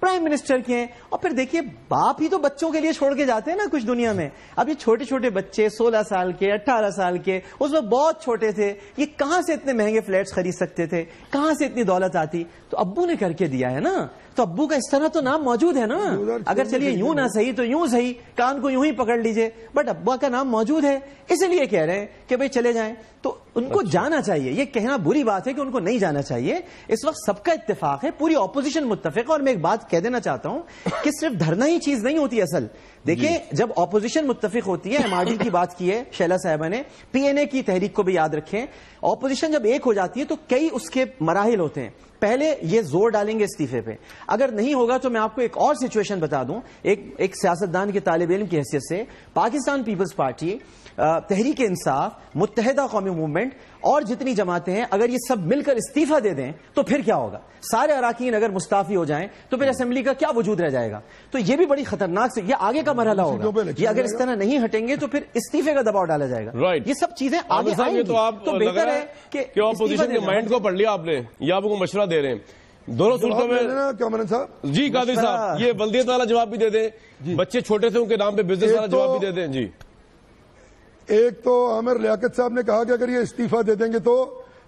پرائم منسٹر کے ہیں. اور پھر دیکھیے باپ ہی تو بچوں کے لیے چھوڑ کے جاتے ہیں نا کچھ دنیا میں. اب یہ چھوٹے چھوٹے بچے 16 سال کے 18 سال کے اس وقت بہت چھوٹے تھے, یہ کہاں سے اتنے مہنگے فلیٹس خرید سکتے تھے, کہاں سے اتنی دولت آتی؟ تو ابو نے کر کے دیا ہے نا. تو ابو کا اس طرح تو نام موجود ہے نا. اگر چلیے یوں نہ صحیح تو یوں صحیح, کان کو یوں ہی پکڑ لیجئے, بٹ ابا کا نام موجود ہے. اس لیے کہہ رہے ہیں کہ بھئی چلے جائیں. تو ان کو جانا چاہیے. یہ کہنا بری بات ہے کہ ان کو نہیں جانا چاہیے. اس وقت سب کا اتفاق ہے, پوری اپوزیشن متفق ہے. اور میں ایک بات کہہ دینا چاہتا ہوں کہ صرف دھرنا ہی چیز نہیں ہوتی اصل. دیکھیں جب اپوزیشن متفق ہوتی ہے, MRD کی بات کی ہے شیلا صاحبہ نے, PNA کی تحریک کو بھی یاد رکھیں, اپوزیشن جب ایک ہو جاتی ہے تو کئی اس کے مراحل ہوتے ہیں. پہلے یہ زور ڈالیں گے استعفے پہ, اگر نہیں ہوگا تو میں آپ کو ایک اور سچویشن بتا دوں. ایک سیاستدان کے طالب علم کی حیثیت سے, پاکستان پیپلز پارٹی, تحریک انصاف, متحدہ قومی موومنٹ اور جتنی جماعتیں ہیں, اگر یہ سب مل کر استعفیٰ دے دیں تو پھر کیا ہوگا؟ سارے اراکین اگر مستعفی ہو جائیں تو پھر اسمبلی کا کیا وجود رہ جائے گا؟ تو یہ بھی بڑی خطرناک سے, یہ آگے کا مرحلہ ہوگا. یہ اگر اس طرح نہیں ہٹیں گے تو پھر استعفے کا دباؤ ڈالا جائے گا. یہ سب چیزیں آگے آئیں گی. تو بہتر ہے کہ اپوزیشن کے مائنڈ کو پڑھ لیا آپ نے, یا آپ کو مشورہ دے رہے ہیں دونوں صورتوں میں. جی قادری صاحب, یہ ولدیت والا جواب بھی دے دیں, بچے چھوٹے تھے ان کے نام پہ بزنس والا جواب بھی دے دیں. جی ایک تو عامر لیاقت صاحب نے کہا کہ اگر یہ استعفیٰ دے دیں گے تو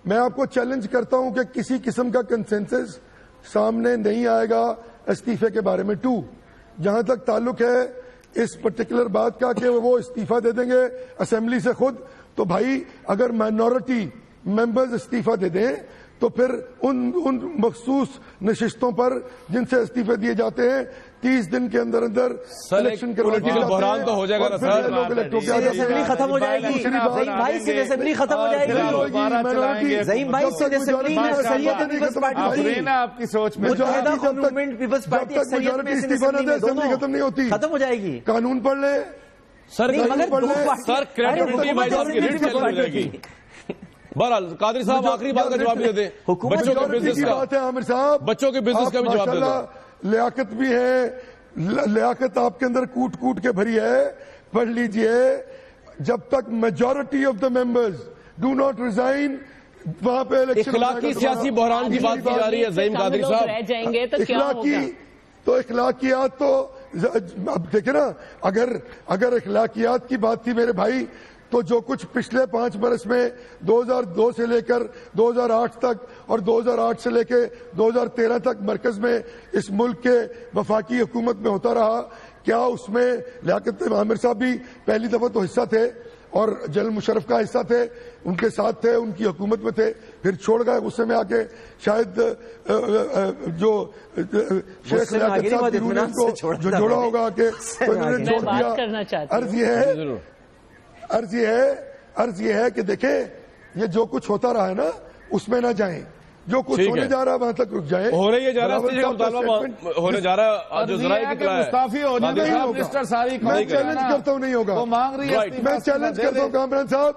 میں آپ کو چیلنج کرتا ہوں کہ کسی قسم کا کنسنسس سامنے نہیں آئے گا استعفے کے بارے میں. جہاں تک تعلق ہے اس پرٹیکولر بات کا کہ وہ استعفیٰ دے دیں گے اسمبلی سے خود, تو بھائی اگر مائنورٹی ممبرز استعفیٰ دے دیں تو پھر ان مخصوص نشستوں پر جن سے استعفے دیے جاتے ہیں 30 دن کے اندر الیکشن پولیٹیکل بحران تو ہو جائے گا سر. اسمبلی ختم ہو جائے گی. زعیم بھائی سے اسمبلی ختم ہو جائے گی. زعیم بھائی سے اسمبلی میں اکثریت پیپلز پارٹی کی, آپ کی سوچ میں متحدہ قومی موومنٹ پیپلز پارٹی اکثریت میں اسمبلی ختم نہیں ہوتی. ختم ہو جائے گی. قانون پڑھ لیں سر, کریڈیبلٹی بھائی صاحب کی ریٹ چل ہو جائے گی. بہرحال قادری صاحب آخری بات کا جواب دے دیں, بچوں کے بزنس کا, عامر صاحب بچوں کے بزنس کا بھی جواب دے دیں. لیاقت بھی ہے, لیاقت آپ کے اندر کوٹ کوٹ کے بھری ہے. پڑھ لیجئے, جب تک majority of the members do not resign وہاں پہ اخلاقی سیاسی بحران کی بات کی جا رہی ہے. زعیم قادری صاحب رہ جائیں گے تو کیا ہوگا؟ تو اخلاقیات تو اب دیکھیں نا, اگر اخلاقیات کی بات تھی میرے بھائی, تو جو کچھ پچھلے 5 برس میں 2002 سے لے کر 2008 تک اور 2008 سے لے کے 2013 تک مرکز میں اس ملک کے وفاقی حکومت میں ہوتا رہا, کیا اس میں لیاقت عامر صاحب بھی پہلی دفعہ تو حصہ تھے اور جنرل مشرف کا حصہ تھے, ان کے ساتھ تھے, ان کی حکومت میں تھے, پھر چھوڑ گئے غصے میں آ کے. شاید جو شیخ لیاقت صاحب کی رولنگ کو جو جوڑا ہوگا کہ انہوں نے چھوڑ دیا. عرض یہ ہے کہ دیکھیں یہ جو کچھ ہوتا رہا ہے نا اس میں نہ جائیں, جو کچھ ہونے جا رہا ہے وہاں تک رک جائیں. ہو رہی ہے جا رہا ہے, ہونے جا رہا ہے, جو ذرائع کی اطلاع ہے مستعفی ہو جائے گا. میں چیلنج کرتا ہوں نہیں ہوگا, وہ مانگ رہی ہے. میں چیلنج کرتا ہوں کامران صاحب,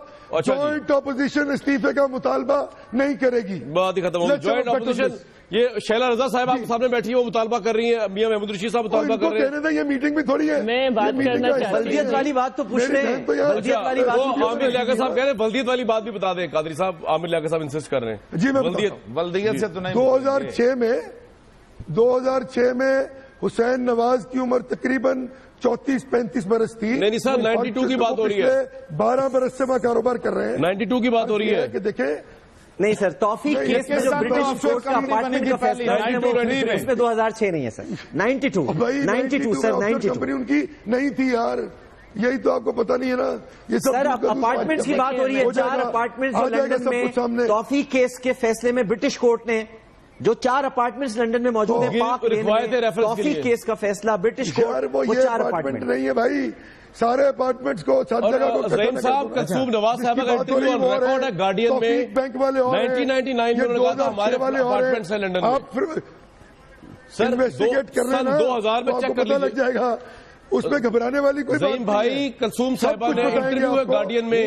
جوائنٹ اپوزیشن استعفے کا مطالبہ نہیں کرے گی. بات ہی ختم ہوگی. جوائنٹ اپوزیشن, یہ شیلا رضا صاحب آپ کے سامنے بیٹھی ہے, وہ مطالبہ کر رہی ہیں, میاں محمود رشید صاحب مطالبہ کر رہے ہیں. یہ میٹنگ بھی تھوڑی ہے, میں بات کرنا چاہتا ہوں. ولدیت والی بات تو پوچھ رہے ہیں. عامر لیاقت صاحب کہہ رہے ہیں ولدیت والی بات بھی بتا دیں. قادری صاحب, عامر لیاقت صاحب انسسٹ کر رہے ہیں. جی میں ولدیت سے تو نہیں. 2006 میں حسین نواز کی عمر تقریباً 34-35 برس تھی. نہیں سر, 92 کی بات ہو رہی ہے. 12 برس سے میں کاروبار کر رہے ہیں. 92 کی بات ہو رہی ہے کہ دیکھیں نہیں سر, توفیق کیس میں جو برٹش کورٹ کا اپارٹمنٹ کا فیصلہ ہے اس میں 2006 نہیں ہے سر, 92 سر, 92 کمپنی ان کی نہیں تھی یار, یہی تو آپ کو پتا نہیں ہے نا. یہ سر اپارٹمنٹس کی بات ہو رہی ہے, 4 اپارٹمنٹس جو لندن میں توفیق کیس کے فیصلے میں برٹش کورٹ نے, جو 4 اپارٹمنٹس لندن میں موجود ہیں پاک لین میں, توفیق کیس کا فیصلہ برٹش کورٹ, وہ 4 اپارٹمنٹ نہیں ہے بھائی, سارے اپارٹمنٹس کو سب جگہ کو. زعیم صاحب, کلثوم نواز صاحب کا انٹرویو آن ریکارڈ ہے گارڈین میں, بینک والے 1999 میں انہوں نے کہا تھا ہمارے اپارٹمنٹس ہیں لندن میں. آپ انویسٹیگیٹ کر رہے ہیں 2000 میں چیک کر لگ جائے گا. اس میں گھبرانے والی کوئی بات زعیم بھائی، کلثوم صاحبہ نے انٹرویو ہے گارڈین میں،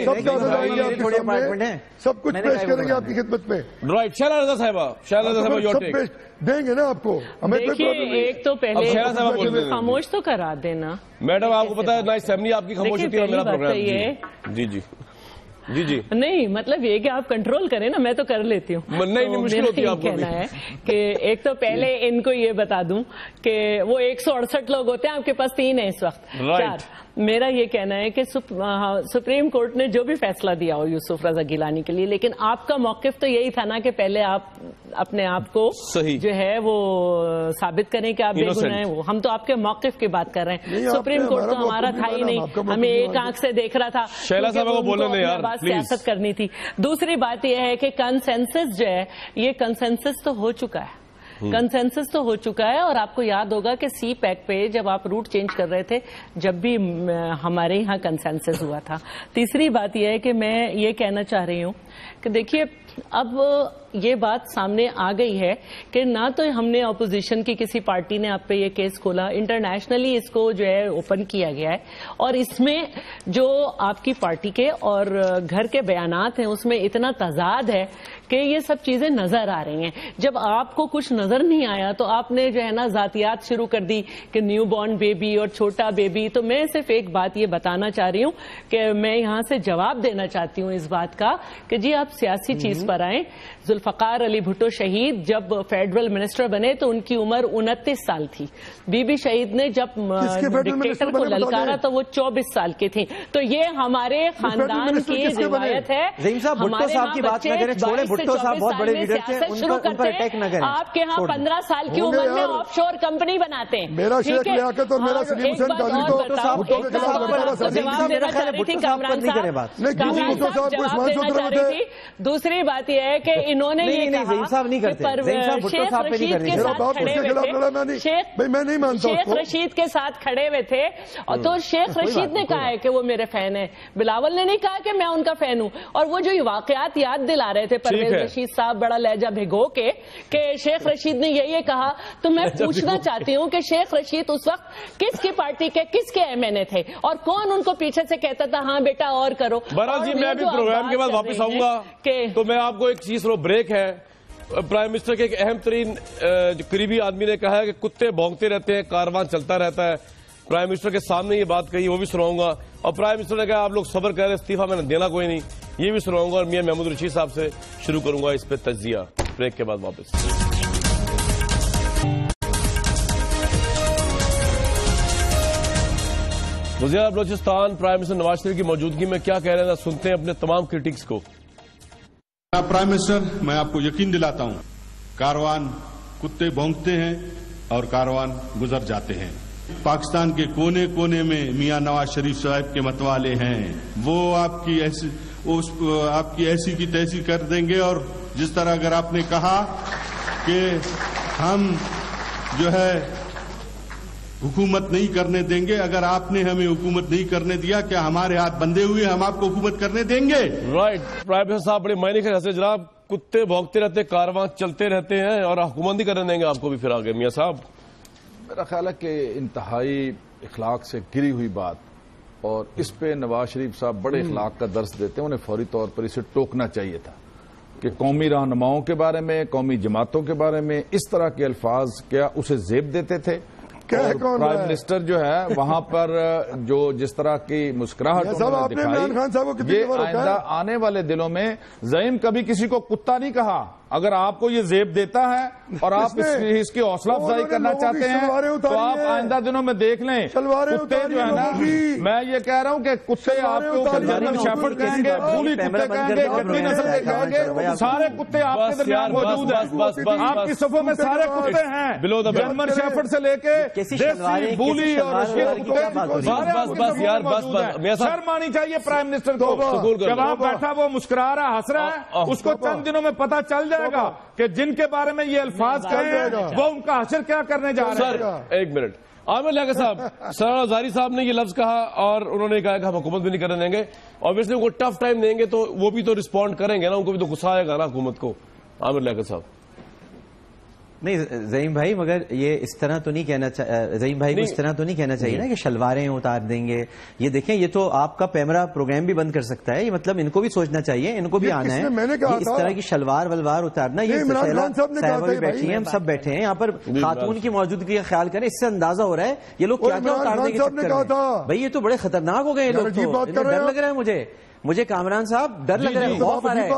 سب کچھ پیش کریں گے آپ کی خدمت میں. رائٹ. شہلا رضا صاحبہ یور ٹیک. دیں گے نا آپ کو. دیکھیے ایک تو پہلے خاموش تو کرا دینا. میڈم آپ کو پتا ہے نہ اسمبلی آپ کی خاموش ہوتی ہے میرا پروگرام. جی جی جی جی. نہیں مطلب یہ کہ آپ کنٹرول کریں نا، میں تو کر لیتی ہوں. نہیں مشکل ہوتی ہے آپ کو. کہنا ہے کہ ایک تو پہلے ان کو یہ بتا دوں کہ وہ 168 لوگ ہوتے ہیں، آپ کے پاس 3 ہیں اس وقت. 4. میرا یہ کہنا ہے کہ سپریم کورٹ نے جو بھی فیصلہ دیا ہو یوسف رضا گیلانی کے لیے، لیکن آپ کا موقف تو یہی تھا نا کہ پہلے آپ اپنے آپ کو جو ہے وہ ثابت کریں کہ آپ بے گناہ ہیں. وہ ہم تو آپ کے موقف کی بات کر رہے ہیں. سپریم کورٹ تو ہمارا تھا ہی نہیں، ہمیں ایک آنکھ سے دیکھ رہا تھا. شیلا صاحب کو بولنے دیں یار پلیز. سیاست کرنی تھی. دوسری بات یہ ہے کہ کنسنسس جو ہے، یہ کنسنسس تو ہو چکا ہے. کنسنسس تو ہو چکا ہے. اور آپ کو یاد ہوگا کہ سی پیک پہ جب آپ روٹ چینج کر رہے تھے، جب بھی ہمارے یہاں کنسنسس ہوا تھا. تیسری بات یہ ہے کہ میں یہ کہنا چاہ رہی ہوں کہ دیکھیے اب یہ بات سامنے آ گئی ہے کہ نہ تو ہم نے اپوزیشن کی کسی پارٹی نے آپ پہ یہ کیس کھولا، انٹرنیشنلی اس کو جو ہے اوپن کیا گیا ہے، اور اس میں جو آپ کی پارٹی کے اور گھر کے بیانات ہیں اس میں اتنا تضاد ہے کہ یہ سب چیزیں نظر آ رہی ہیں. جب آپ کو کچھ نظر نہیں آیا تو آپ نے جو ہے نا ذاتیات شروع کر دی کہ نیو بورن بیبی اور چھوٹا بیبی. تو میں صرف ایک بات یہ بتانا چاہ رہی ہوں کہ میں یہاں سے جواب دینا چاہتی ہوں اس بات کا کہ جی آپ سیاسی چیز پر آئیں. ذوالفقار علی بھٹو شہید جب فیڈرل منسٹر بنے تو ان کی عمر 29 سال تھی. بی بی شہید نے جب ڈکٹیٹر کو للکارا تو وہ 24 سال کی تھی. تو یہ ہمارے خاندان کی روایت ہے. ہمارے یہاں شروع کرتے ہیں، آپ کے ہاں 15 سال کی عمر میں آف شور کمپنی بناتے ہیں. میرا شیخ لیاقت اور میرا سلیم حسین قاضی تو جواب دینا چاہ رہی تھی کامران صاحب. دوسری بات یہ ہے کہ انہوں نے یہ کہا شیخ رشید کے ساتھ کھڑے ہوئے تھے، اور تو شیخ رشید نے کہا ہے کہ وہ میرے فین ہیں. بلاول نے نہیں کہا کہ میں ان کا فین ہوں. اور وہ جو واقعات یاد دلا رہے تھے پرویز رشید صاحب بڑا لہجہ بھگو کے کہ شیخ رشید نے یہ کہا، تو میں پوچھنا چاہتی ہوں کہ شیخ رشید اس وقت کس کی پارٹی کے کس کے ایم این اے تھے، اور کون ان کو پیچھے سے کہتا تھا ہاں بیٹا اور کرو. بہرحال جی میں بھی پروگرام کے بعد واپس آؤں گا تو میں آپ کو ایک چیز بریک ہے. پرائم منسٹر کے ایک اہم ترین قریبی آدمی نے کہا ہے کہ کتے بھونکتے رہتے ہیں، کاروان چلتا رہتا ہے. پرائم منسٹر کے سامنے یہ بات کہی، وہ بھی سناؤں گا. اور پرائم منسٹر نے کہا آپ لوگ صبر کر رہے، استعفیٰ میں نے دینا کوئی نہیں، یہ بھی سناؤں گا. اور میاں محمود رشید صاحب سے شروع کروں گا اس پہ تجزیہ. بریک کے بعد واپس. وزیر اعظم بلوچستان پرائم منسٹر نواز شریف کی موجودگی میں کیا کہہ رہے ہیں، سنتے ہیں اپنے تمام کرٹکس کو. پرائم منسٹر، میں آپ کو یقین دلاتا ہوں کاروان کتے بھونکتے ہیں اور کاروان گزر جاتے ہیں. پاکستان کے کونے کونے میں میاں نواز شریف صاحب کے متوالے ہیں. وہ آپ کی ایسی کی تیسی کر دیں گے. اور جس طرح اگر آپ نے کہا کہ ہم جو ہے حکومت نہیں کرنے دیں گے، اگر آپ نے ہمیں حکومت نہیں کرنے دیا، کیا ہمارے ہاتھ بندھے ہوئے ہم آپ کو حکومت کرنے دیں گے؟ رائٹ. پرائم منسٹر صاحب بڑے معنی کے حسن جناب، کتے بھونکتے رہتے، کاروان چلتے رہتے ہیں، اور حکومت نہیں کرنے دیں گے آپ کو بھی. پھر آگے میاں صاحب. میرا خیال ہے کہ انتہائی اخلاق سے گری ہوئی بات، اور اس پہ نواز شریف صاحب بڑے اخلاق کا درس دیتے ہیں. انہیں فوری طور پر اسے ٹوکنا چاہیے تھا کہ قومی رہنماؤں کے بارے میں، قومی جماعتوں کے بارے میں اس طرح کے الفاظ کیا اسے زیب دیتے تھے. پرائم منسٹر جو ہے وہاں پر جو جس طرح کی مسکراہٹ دکھائی، یہ آئندہ آنے والے دنوں میں زعیم کبھی کسی کو کتا نہیں کہا. اگر آپ کو یہ زیب دیتا ہے اور آپ اس کی حوصلہ افزائی کرنا چاہتے ہیں تو آپ آئندہ دنوں میں دیکھ لیں. کتے جو ہے نا، میں یہ کہہ رہا ہوں کہ کتے آپ کے اوپر جرمن شیفرڈ کہیں گے، بولی کتے کہیں گے، گڈی نسل کے کہیں گے، سارے کتے آپ کے درمیان موجود ہیں. آپ کی صفوں میں سارے کتے ہیں، جرمن شیفرڈ سے لے کے دیسی بولی اور شرم آنی چاہیے پرائم منسٹر کو. جب آپ بیٹھا وہ مسکرا رہا ہنس رہا ہے، اس کو چند دنوں میں پتہ چل جائے گا کہ جن کے بارے میں یہ الفاظ کہے وہ ان کا حشر کیا کرنے جا رہے ہیں. سر ایک منٹ، عامر لیاقت صاحب، سرانا زاری صاحب نے یہ لفظ کہا اور انہوں نے کہا کہ ہم حکومت بھی نہیں کرنے دیں گے. obviously ان کو ٹف ٹائم دیں گے تو وہ بھی تو رسپونڈ کریں گے نا، ان کو بھی تو غصہ آئے گا نا حکومت کو. عامر لیاقت صاحب. نہیں زعیم بھائی، مگر یہ اس طرح تو نہیں کہنا زعیم بھائی کو اس طرح تو نہیں کہنا چاہیے نا کہ شلواریں اتار دیں گے. یہ دیکھیں یہ تو آپ کا پیمرا پروگرام بھی بند کر سکتا ہے. یہ مطلب ان کو بھی سوچنا چاہیے، ان کو بھی آنا ہے. میں نے کہا اس طرح کی شلوار ولوار اتارنا، یہ صاحبہ بھی بیٹھی ہیں، ہم سب بیٹھے ہیں یہاں پر، خاتون کی موجودگی کا خیال کریں. اس سے اندازہ ہو رہا ہے یہ لوگ کیا کیا اتارنے کے چکر میں. بھائی یہ تو بڑے خطرناک ہو گئے یہ لوگ، ڈر لگ رہا ہے مجھے کامران صاحب، ڈر لگ رہا ہے، خوف آ رہا ہے.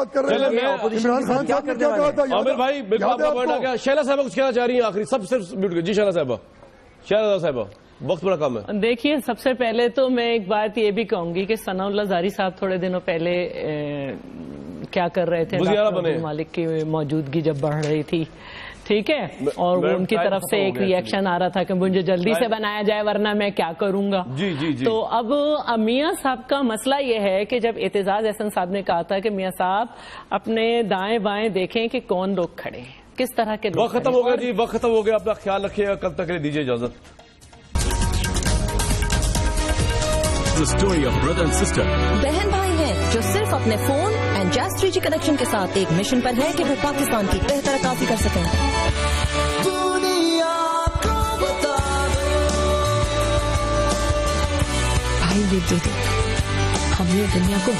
عامر بھائی بالکل آپ کا پوائنٹ آ گیا. شہلا صاحبہ کچھ کہنا چاہ رہی ہیں آخری؟ سب صرف میوٹ کر. جی شہلا صاحبہ وقت بڑا کم ہے. دیکھیے سب سے پہلے تو میں ایک بات یہ بھی کہوں گی کہ ثناء اللہ زاری صاحب تھوڑے دنوں پہلے کیا کر رہے تھے، مالک کی موجودگی جب بڑھ رہی تھی، ٹھیک ہے، اور وہ ان کی طرف سے ایک ری ایکشن آ رہا تھا کہ مجھے جلدی سے بنایا جائے ورنہ میں کیا کروں گا. تو اب میاں صاحب کا مسئلہ یہ ہے کہ جب اعتزاز احسن صاحب نے کہا تھا کہ میاں صاحب اپنے دائیں بائیں دیکھیں کہ کون لوگ کھڑے ہیں، کس طرح کے لوگ. وقت ختم ہو گیا جی، وقت ختم ہو گیا. اپنا خیال رکھیے گا. کل تک کے لیے دیجیے اجازت. بہن بھائی ہیں جو صرف اپنے phone and Gs 3G connection کے ساتھ ایک مشن پر ہے کہ وہ پاکستان کی بہتر عکاسی کر سکیں. بھائی یہ دے دو، ہم یہ دنیا کو